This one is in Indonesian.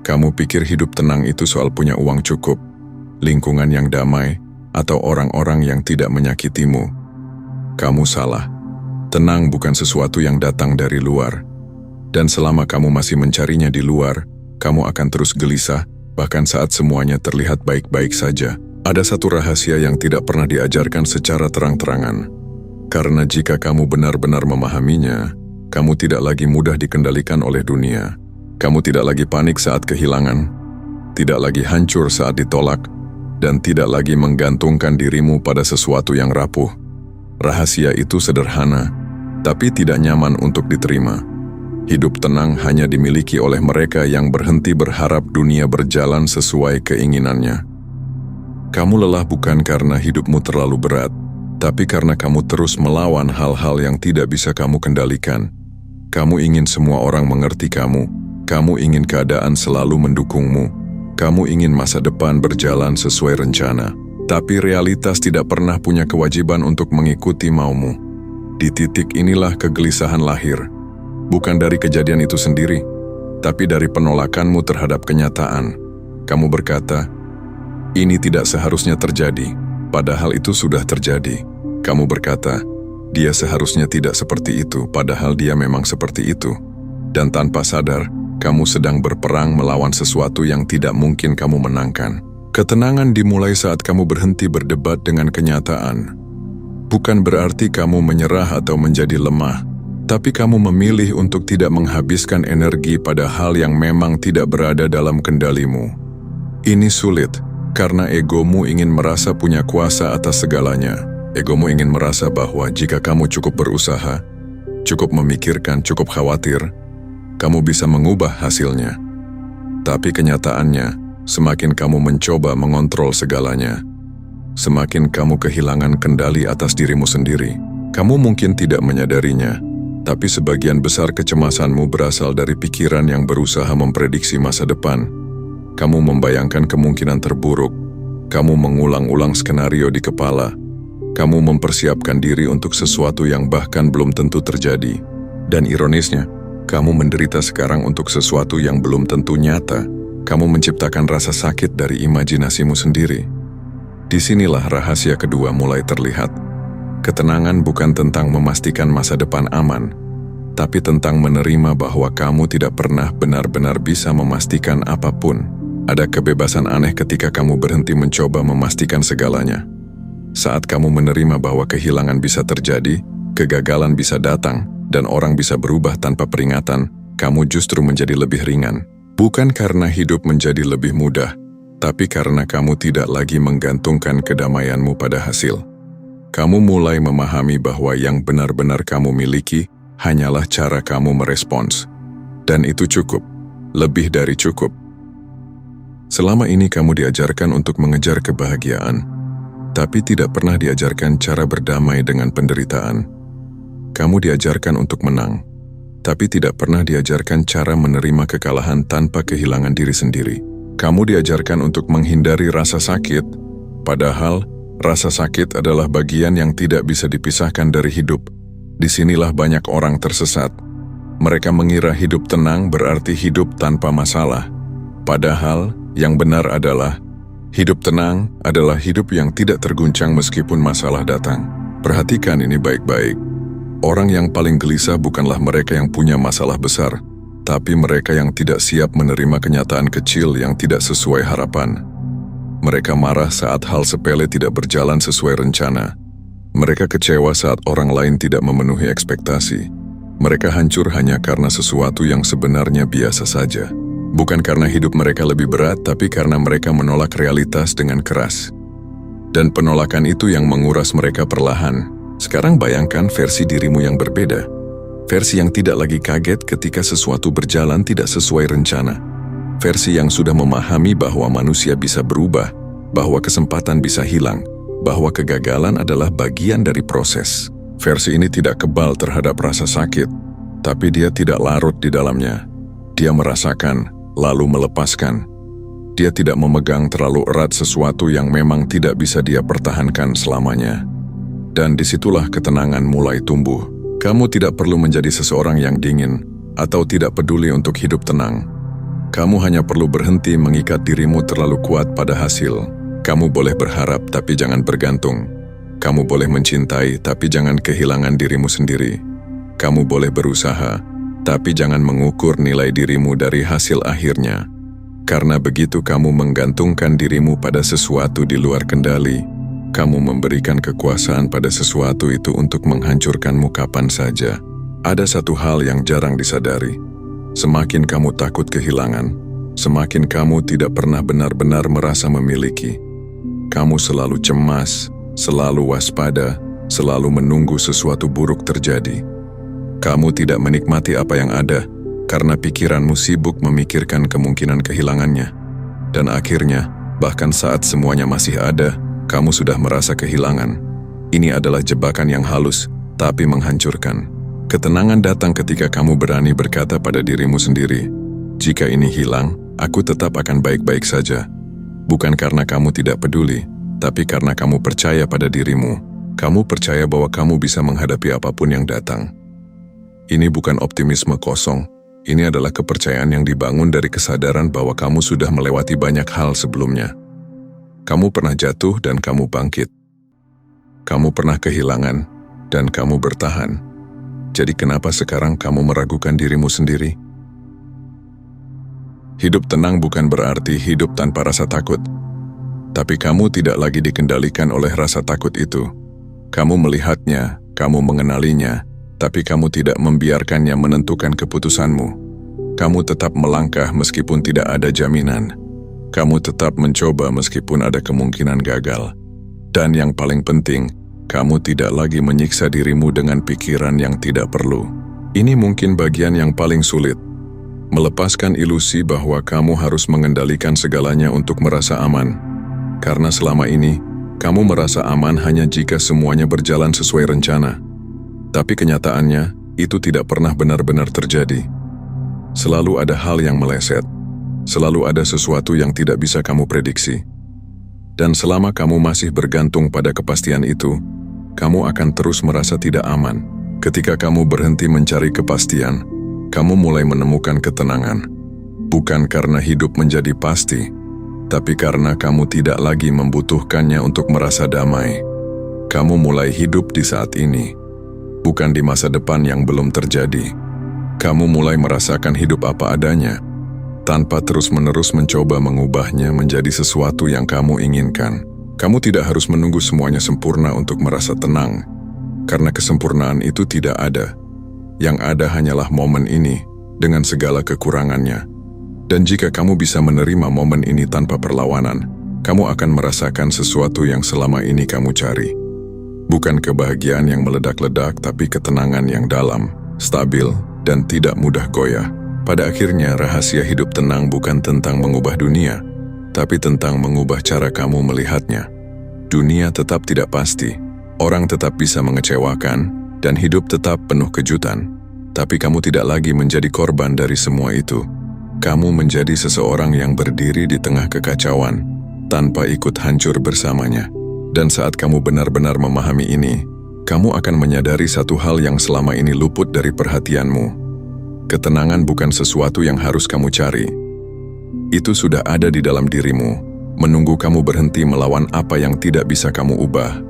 Kamu pikir hidup tenang itu soal punya uang cukup, lingkungan yang damai, atau orang-orang yang tidak menyakitimu. Kamu salah. Tenang bukan sesuatu yang datang dari luar. Dan selama kamu masih mencarinya di luar, kamu akan terus gelisah, bahkan saat semuanya terlihat baik-baik saja. Ada satu rahasia yang tidak pernah diajarkan secara terang-terangan. Karena jika kamu benar-benar memahaminya, kamu tidak lagi mudah dikendalikan oleh dunia. Kamu tidak lagi panik saat kehilangan, tidak lagi hancur saat ditolak, dan tidak lagi menggantungkan dirimu pada sesuatu yang rapuh. Rahasia itu sederhana, tapi tidak nyaman untuk diterima. Hidup tenang hanya dimiliki oleh mereka yang berhenti berharap dunia berjalan sesuai keinginannya. Kamu lelah bukan karena hidupmu terlalu berat, tapi karena kamu terus melawan hal-hal yang tidak bisa kamu kendalikan. Kamu ingin semua orang mengerti kamu. Kamu ingin keadaan selalu mendukungmu. Kamu ingin masa depan berjalan sesuai rencana. Tapi realitas tidak pernah punya kewajiban untuk mengikuti maumu. Di titik inilah kegelisahan lahir. Bukan dari kejadian itu sendiri, tapi dari penolakanmu terhadap kenyataan. Kamu berkata, ini tidak seharusnya terjadi, padahal itu sudah terjadi. Kamu berkata, dia seharusnya tidak seperti itu, padahal dia memang seperti itu. Dan tanpa sadar, kamu sedang berperang melawan sesuatu yang tidak mungkin kamu menangkan. Ketenangan dimulai saat kamu berhenti berdebat dengan kenyataan. Bukan berarti kamu menyerah atau menjadi lemah, tapi kamu memilih untuk tidak menghabiskan energi pada hal yang memang tidak berada dalam kendalimu. Ini sulit, karena egomu ingin merasa punya kuasa atas segalanya. Egomu ingin merasa bahwa jika kamu cukup berusaha, cukup memikirkan, cukup khawatir, kamu bisa mengubah hasilnya. Tapi kenyataannya, semakin kamu mencoba mengontrol segalanya, semakin kamu kehilangan kendali atas dirimu sendiri. Kamu mungkin tidak menyadarinya, tapi sebagian besar kecemasanmu berasal dari pikiran yang berusaha memprediksi masa depan. Kamu membayangkan kemungkinan terburuk. Kamu mengulang-ulang skenario di kepala. Kamu mempersiapkan diri untuk sesuatu yang bahkan belum tentu terjadi. Dan ironisnya, kamu menderita sekarang untuk sesuatu yang belum tentu nyata. Kamu menciptakan rasa sakit dari imajinasimu sendiri. Disinilah rahasia kedua mulai terlihat. Ketenangan bukan tentang memastikan masa depan aman, tapi tentang menerima bahwa kamu tidak pernah benar-benar bisa memastikan apapun. Ada kebebasan aneh ketika kamu berhenti mencoba memastikan segalanya. Saat kamu menerima bahwa kehilangan bisa terjadi, kegagalan bisa datang, dan orang bisa berubah tanpa peringatan, kamu justru menjadi lebih ringan. Bukan karena hidup menjadi lebih mudah, tapi karena kamu tidak lagi menggantungkan kedamaianmu pada hasil. Kamu mulai memahami bahwa yang benar-benar kamu miliki hanyalah cara kamu merespons. Dan itu cukup, lebih dari cukup. Selama ini kamu diajarkan untuk mengejar kebahagiaan, tapi tidak pernah diajarkan cara berdamai dengan penderitaan. Kamu diajarkan untuk menang, tapi tidak pernah diajarkan cara menerima kekalahan tanpa kehilangan diri sendiri. Kamu diajarkan untuk menghindari rasa sakit, padahal rasa sakit adalah bagian yang tidak bisa dipisahkan dari hidup. Disinilah banyak orang tersesat. Mereka mengira hidup tenang berarti hidup tanpa masalah. Padahal yang benar adalah, hidup tenang adalah hidup yang tidak terguncang meskipun masalah datang. Perhatikan ini baik-baik. Orang yang paling gelisah bukanlah mereka yang punya masalah besar, tapi mereka yang tidak siap menerima kenyataan kecil yang tidak sesuai harapan. Mereka marah saat hal sepele tidak berjalan sesuai rencana. Mereka kecewa saat orang lain tidak memenuhi ekspektasi. Mereka hancur hanya karena sesuatu yang sebenarnya biasa saja. Bukan karena hidup mereka lebih berat, tapi karena mereka menolak realitas dengan keras. Dan penolakan itu yang menguras mereka perlahan. Sekarang bayangkan versi dirimu yang berbeda. Versi yang tidak lagi kaget ketika sesuatu berjalan tidak sesuai rencana. Versi yang sudah memahami bahwa manusia bisa berubah, bahwa kesempatan bisa hilang, bahwa kegagalan adalah bagian dari proses. Versi ini tidak kebal terhadap rasa sakit, tapi dia tidak larut di dalamnya. Dia merasakan, lalu melepaskan. Dia tidak memegang terlalu erat sesuatu yang memang tidak bisa dia pertahankan selamanya. Dan disitulah ketenangan mulai tumbuh. Kamu tidak perlu menjadi seseorang yang dingin, atau tidak peduli untuk hidup tenang. Kamu hanya perlu berhenti mengikat dirimu terlalu kuat pada hasil. Kamu boleh berharap tapi jangan bergantung. Kamu boleh mencintai tapi jangan kehilangan dirimu sendiri. Kamu boleh berusaha, tapi jangan mengukur nilai dirimu dari hasil akhirnya. Karena begitu kamu menggantungkan dirimu pada sesuatu di luar kendali, kamu memberikan kekuasaan pada sesuatu itu untuk menghancurkanmu kapan saja. Ada satu hal yang jarang disadari. Semakin kamu takut kehilangan, semakin kamu tidak pernah benar-benar merasa memiliki. Kamu selalu cemas, selalu waspada, selalu menunggu sesuatu buruk terjadi. Kamu tidak menikmati apa yang ada, karena pikiranmu sibuk memikirkan kemungkinan kehilangannya. Dan akhirnya, bahkan saat semuanya masih ada, kamu sudah merasa kehilangan. Ini adalah jebakan yang halus, tapi menghancurkan. Ketenangan datang ketika kamu berani berkata pada dirimu sendiri, "Jika ini hilang, aku tetap akan baik-baik saja." Bukan karena kamu tidak peduli, tapi karena kamu percaya pada dirimu. Kamu percaya bahwa kamu bisa menghadapi apapun yang datang. Ini bukan optimisme kosong. Ini adalah kepercayaan yang dibangun dari kesadaran bahwa kamu sudah melewati banyak hal sebelumnya. Kamu pernah jatuh dan kamu bangkit. Kamu pernah kehilangan dan kamu bertahan. Jadi kenapa sekarang kamu meragukan dirimu sendiri? Hidup tenang bukan berarti hidup tanpa rasa takut. Tapi kamu tidak lagi dikendalikan oleh rasa takut itu. Kamu melihatnya, kamu mengenalinya, tapi kamu tidak membiarkannya menentukan keputusanmu. Kamu tetap melangkah meskipun tidak ada jaminan. Kamu tetap mencoba meskipun ada kemungkinan gagal. Dan yang paling penting, kamu tidak lagi menyiksa dirimu dengan pikiran yang tidak perlu. Ini mungkin bagian yang paling sulit. Melepaskan ilusi bahwa kamu harus mengendalikan segalanya untuk merasa aman. Karena selama ini, kamu merasa aman hanya jika semuanya berjalan sesuai rencana. Tapi kenyataannya, itu tidak pernah benar-benar terjadi. Selalu ada hal yang meleset. Selalu ada sesuatu yang tidak bisa kamu prediksi. Dan selama kamu masih bergantung pada kepastian itu, kamu akan terus merasa tidak aman. Ketika kamu berhenti mencari kepastian, kamu mulai menemukan ketenangan. Bukan karena hidup menjadi pasti, tapi karena kamu tidak lagi membutuhkannya untuk merasa damai. Kamu mulai hidup di saat ini, bukan di masa depan yang belum terjadi. Kamu mulai merasakan hidup apa adanya, tanpa terus-menerus mencoba mengubahnya menjadi sesuatu yang kamu inginkan. Kamu tidak harus menunggu semuanya sempurna untuk merasa tenang, karena kesempurnaan itu tidak ada. Yang ada hanyalah momen ini, dengan segala kekurangannya. Dan jika kamu bisa menerima momen ini tanpa perlawanan, kamu akan merasakan sesuatu yang selama ini kamu cari. Bukan kebahagiaan yang meledak-ledak, tapi ketenangan yang dalam, stabil, dan tidak mudah goyah. Pada akhirnya, rahasia hidup tenang bukan tentang mengubah dunia, tapi tentang mengubah cara kamu melihatnya. Dunia tetap tidak pasti, orang tetap bisa mengecewakan, dan hidup tetap penuh kejutan. Tapi kamu tidak lagi menjadi korban dari semua itu. Kamu menjadi seseorang yang berdiri di tengah kekacauan, tanpa ikut hancur bersamanya. Dan saat kamu benar-benar memahami ini, kamu akan menyadari satu hal yang selama ini luput dari perhatianmu. Ketenangan bukan sesuatu yang harus kamu cari. Itu sudah ada di dalam dirimu, menunggu kamu berhenti melawan apa yang tidak bisa kamu ubah.